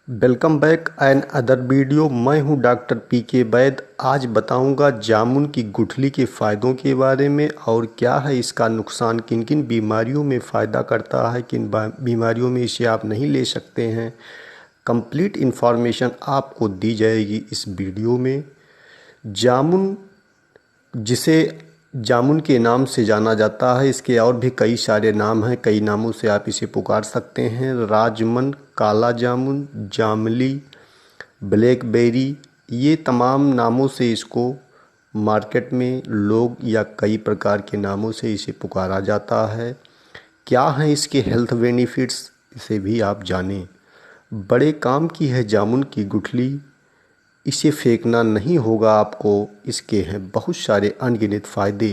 Welcome back another video. मैं हूं doctor पीके वैद। आज बताऊंगा जामुन की गुठली के फ़ायदों के बारे में और क्या है इसका नुकसान, किन किन बीमारियों में फ़ायदा करता है, किन बीमारियों में इसे आप नहीं ले सकते हैं। कंप्लीट इन्फॉर्मेशन आपको दी जाएगी इस वीडियो में। जामुन, जिसे जामुन के नाम से जाना जाता है, इसके और भी कई सारे नाम हैं, कई नामों से आप इसे पुकार सकते हैं। राजमन, काला जामुन, जामली, ब्लैकबेरी, ये तमाम नामों से इसको मार्केट में लोग या कई प्रकार के नामों से इसे पुकारा जाता है। क्या हैं इसके हेल्थ बेनिफिट्स, इसे भी आप जानें। बड़े काम की है जामुन की गुठली, इसे फेंकना नहीं होगा आपको। इसके हैं बहुत सारे अनगिनत फ़ायदे।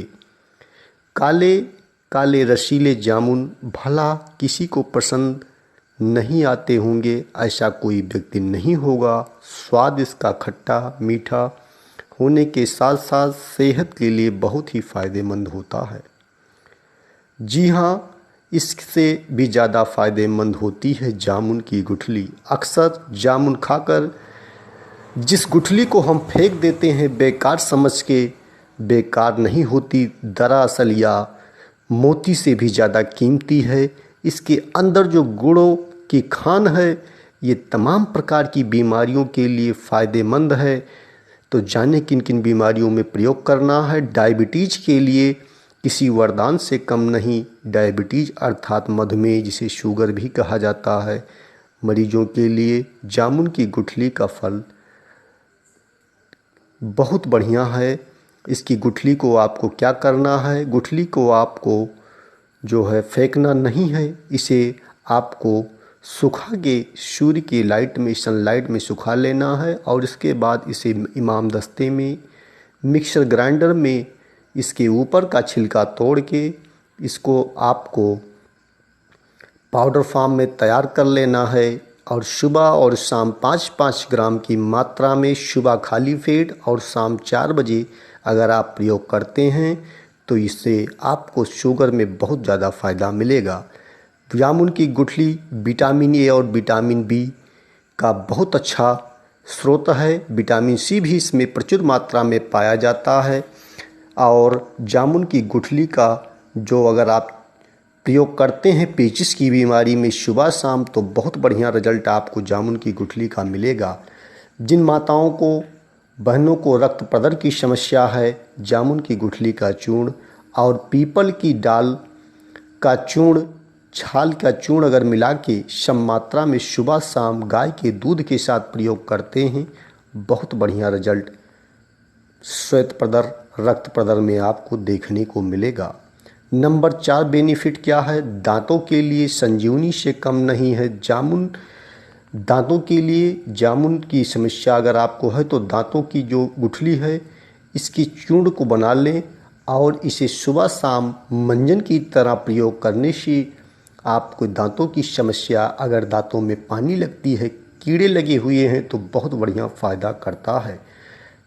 काले काले रसीले जामुन भला किसी को पसंद नहीं आते होंगे, ऐसा कोई व्यक्ति नहीं होगा। स्वाद इसका खट्टा मीठा होने के साथ साथ सेहत के लिए बहुत ही फ़ायदेमंद होता है। जी हाँ, इससे भी ज़्यादा फ़ायदेमंद होती है जामुन की गुठली। अक्सर जामुन खाकर जिस गुठली को हम फेंक देते हैं बेकार समझ के, बेकार नहीं होती, दरअसल या मोती से भी ज़्यादा कीमती है। इसके अंदर जो गुणों की खान है, ये तमाम प्रकार की बीमारियों के लिए फ़ायदेमंद है। तो जाने किन किन बीमारियों में प्रयोग करना है। डायबिटीज़ के लिए किसी वरदान से कम नहीं। डायबिटीज़ अर्थात मधुमेह, जिसे शुगर भी कहा जाता है, मरीजों के लिए जामुन की गुठली का फल बहुत बढ़िया है। इसकी गुठली को आपको क्या करना है, गुठली को आपको जो है फेंकना नहीं है। इसे आपको सुखा के सूर्य की लाइट में, सनलाइट में सुखा लेना है और इसके बाद इसे इमाम दस्ते में, मिक्सर ग्राइंडर में इसके ऊपर का छिलका तोड़ के इसको आपको पाउडर फॉर्म में तैयार कर लेना है। और सुबह और शाम 5-5 ग्राम की मात्रा में, सुबह खाली पेट और शाम 4 बजे अगर आप प्रयोग करते हैं तो इससे आपको शुगर में बहुत ज़्यादा फ़ायदा मिलेगा। जामुन की गुठली विटामिन ए और विटामिन बी का बहुत अच्छा स्रोत है। विटामिन सी भी इसमें प्रचुर मात्रा में पाया जाता है। और जामुन की गुठली का जो अगर आप प्रयोग करते हैं पेचिश की बीमारी में सुबह शाम, तो बहुत बढ़िया रिजल्ट आपको जामुन की गुठली का मिलेगा। जिन माताओं को, बहनों को रक्त प्रदर की समस्या है, जामुन की गुठली का चूर्ण और पीपल की डाल का चूर्ण, छाल का चूर्ण अगर मिला के सम मात्रा में सुबह शाम गाय के दूध के साथ प्रयोग करते हैं, बहुत बढ़िया रिजल्ट श्वेत प्रदर, रक्त प्रदर में आपको देखने को मिलेगा। नंबर 4 बेनिफिट क्या है, दांतों के लिए संजीवनी से कम नहीं है जामुन। दांतों के लिए जामुन की समस्या अगर आपको है तो दांतों की जो गुठली है, इसकी चूर्ण को बना लें और इसे सुबह शाम मंजन की तरह प्रयोग करने से आपको दांतों की समस्या, अगर दांतों में पानी लगती है, कीड़े लगे हुए हैं, तो बहुत बढ़िया फ़ायदा करता है।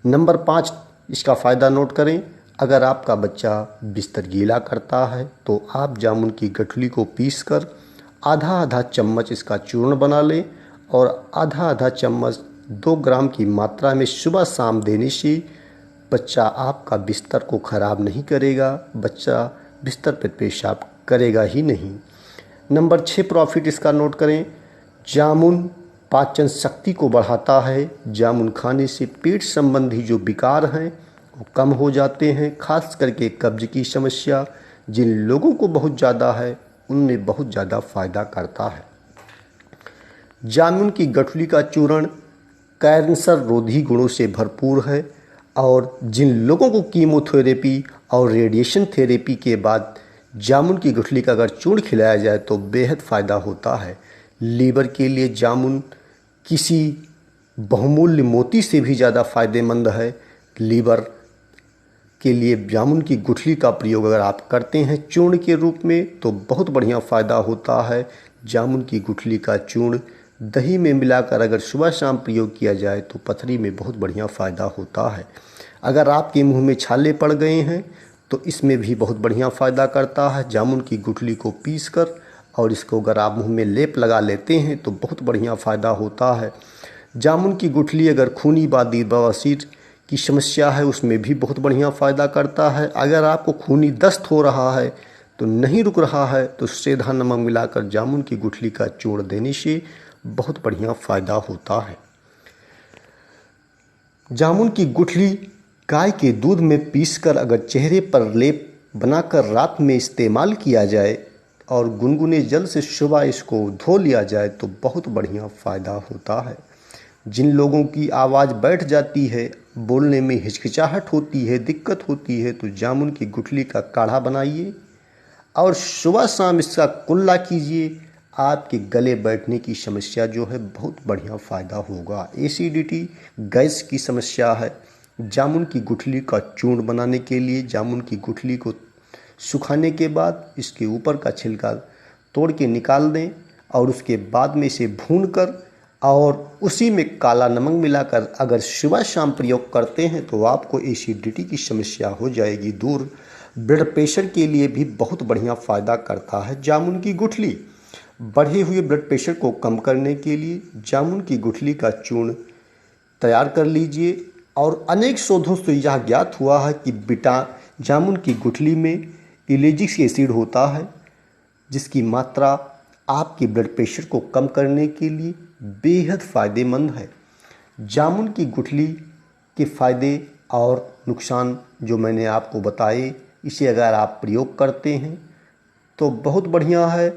नंबर 5 इसका फ़ायदा नोट करें। अगर आपका बच्चा बिस्तर गीला करता है तो आप जामुन की गुठली को पीसकर आधा आधा चम्मच इसका चूर्ण बना लें और आधा आधा चम्मच 2 ग्राम की मात्रा में सुबह शाम देने से बच्चा आपका बिस्तर को ख़राब नहीं करेगा, बच्चा बिस्तर पर पेशाब करेगा ही नहीं। नंबर 6 प्रॉफिट इसका नोट करें। जामुन पाचन शक्ति को बढ़ाता है। जामुन खाने से पेट संबंधी जो विकार हैं वो कम हो जाते हैं। खास करके कब्ज की समस्या जिन लोगों को बहुत ज़्यादा है, उनमें बहुत ज़्यादा फ़ायदा करता है। जामुन की गुठली का चूर्ण कैंसर रोधी गुणों से भरपूर है और जिन लोगों को कीमोथेरेपी और रेडिएशन थेरेपी के बाद जामुन की गुठली का अगर चूर्ण खिलाया जाए तो बेहद फ़ायदा होता है। लीवर के लिए जामुन किसी बहुमूल्य मोती से भी ज़्यादा फ़ायदेमंद है। लीवर के लिए जामुन की गुठली का प्रयोग अगर आप करते हैं चूर्ण के रूप में तो बहुत बढ़िया फ़ायदा होता है। जामुन की गुठली का चूर्ण दही में मिलाकर अगर सुबह शाम प्रयोग किया जाए तो पथरी में बहुत बढ़िया फ़ायदा होता है। अगर आपके मुंह में छाले पड़ गए हैं तो इसमें भी बहुत बढ़िया फ़ायदा करता है। जामुन की गुठली को पीसकर और इसको अगर आप मुंह में लेप लगा लेते हैं तो बहुत बढ़िया फ़ायदा होता है। जामुन की गुठली अगर खूनी बवासीर की समस्या है उसमें भी बहुत बढ़िया फ़ायदा करता है। अगर आपको खूनी दस्त हो रहा है तो नहीं रुक रहा है तो सेंधा नमक मिलाकर जामुन की गुठली का चूर्ण देने से बहुत बढ़िया फ़ायदा होता है। जामुन की गुठली गाय के दूध में पीसकर अगर चेहरे पर लेप बनाकर रात में इस्तेमाल किया जाए और गुनगुने जल से सुबह इसको धो लिया जाए तो बहुत बढ़िया फ़ायदा होता है। जिन लोगों की आवाज़ बैठ जाती है, बोलने में हिचकिचाहट होती है, दिक्कत होती है, तो जामुन की गुठली का काढ़ा बनाइए और सुबह शाम इसका कुल्ला कीजिए। आपके गले बैठने की समस्या जो है बहुत बढ़िया फ़ायदा होगा। एसिडिटी, गैस की समस्या है, जामुन की गुठली का चूर्ण बनाने के लिए जामुन की गुठली को सुखाने के बाद इसके ऊपर का छिलका तोड़ के निकाल दें और उसके बाद में इसे भूनकर और उसी में काला नमक मिलाकर अगर सुबह शाम प्रयोग करते हैं तो आपको एसिडिटी की समस्या हो जाएगी दूर। ब्लड प्रेशर के लिए भी बहुत बढ़िया फ़ायदा करता है जामुन की गुठली। बढ़े हुए ब्लड प्रेशर को कम करने के लिए जामुन की गुठली का चूर्ण तैयार कर लीजिए। और अनेक शोधों से यह ज्ञात हुआ है कि जामुन की गुठली में इलेजिक एसिड होता है जिसकी मात्रा आपके ब्लड प्रेशर को कम करने के लिए बेहद फ़ायदेमंद है। जामुन की गुठली के फ़ायदे और नुकसान जो मैंने आपको बताए, इसे अगर आप प्रयोग करते हैं तो बहुत बढ़िया है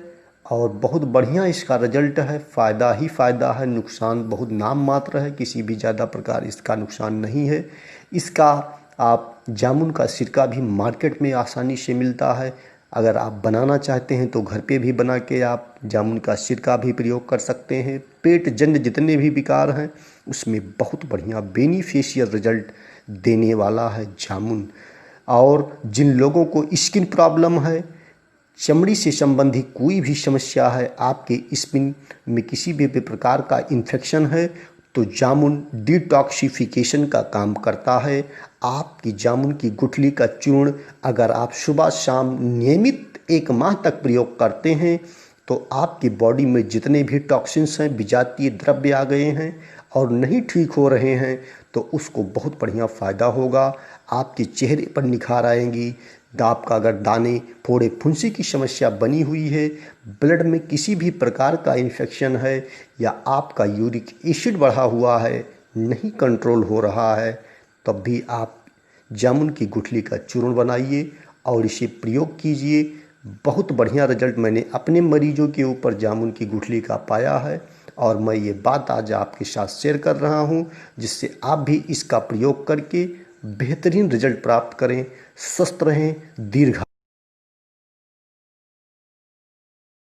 और बहुत बढ़िया इसका रिजल्ट है। फ़ायदा ही फ़ायदा है, नुकसान बहुत नाम मात्र है, किसी भी ज़्यादा प्रकार इसका नुकसान नहीं है। इसका आप जामुन का सिरका भी मार्केट में आसानी से मिलता है। अगर आप बनाना चाहते हैं तो घर पे भी बना के आप जामुन का सिरका भी प्रयोग कर सकते हैं। पेट जन्य जितने भी विकार हैं उसमें बहुत बढ़िया बेनिफिशियल रिजल्ट देने वाला है जामुन। और जिन लोगों को स्किन प्रॉब्लम है, चमड़ी से संबंधित कोई भी समस्या है, आपके स्किन में किसी भी प्रकार का इन्फेक्शन है तो जामुन डिटॉक्सिफिकेशन का काम करता है। आपकी जामुन की गुठली का चूर्ण अगर आप सुबह शाम नियमित 1 माह तक प्रयोग करते हैं तो आपकी बॉडी में जितने भी टॉक्सिन्स हैं, विजातीय द्रव्य आ गए हैं और नहीं ठीक हो रहे हैं तो उसको बहुत बढ़िया फ़ायदा होगा। आपके चेहरे पर निखार आएंगी। आपका अगर दाने, फोड़े, फुंसी की समस्या बनी हुई है, ब्लड में किसी भी प्रकार का इन्फेक्शन है या आपका यूरिक एसिड बढ़ा हुआ है, नहीं कंट्रोल हो रहा है, तब भी आप जामुन की गुठली का चूर्ण बनाइए और इसे प्रयोग कीजिए। बहुत बढ़िया रिजल्ट मैंने अपने मरीजों के ऊपर जामुन की गुठली का पाया है और मैं ये बात आज आपके साथ शेयर कर रहा हूँ जिससे आप भी इसका प्रयोग करके बेहतरीन रिजल्ट प्राप्त करें, स्वस्थ रहें, दीर्घ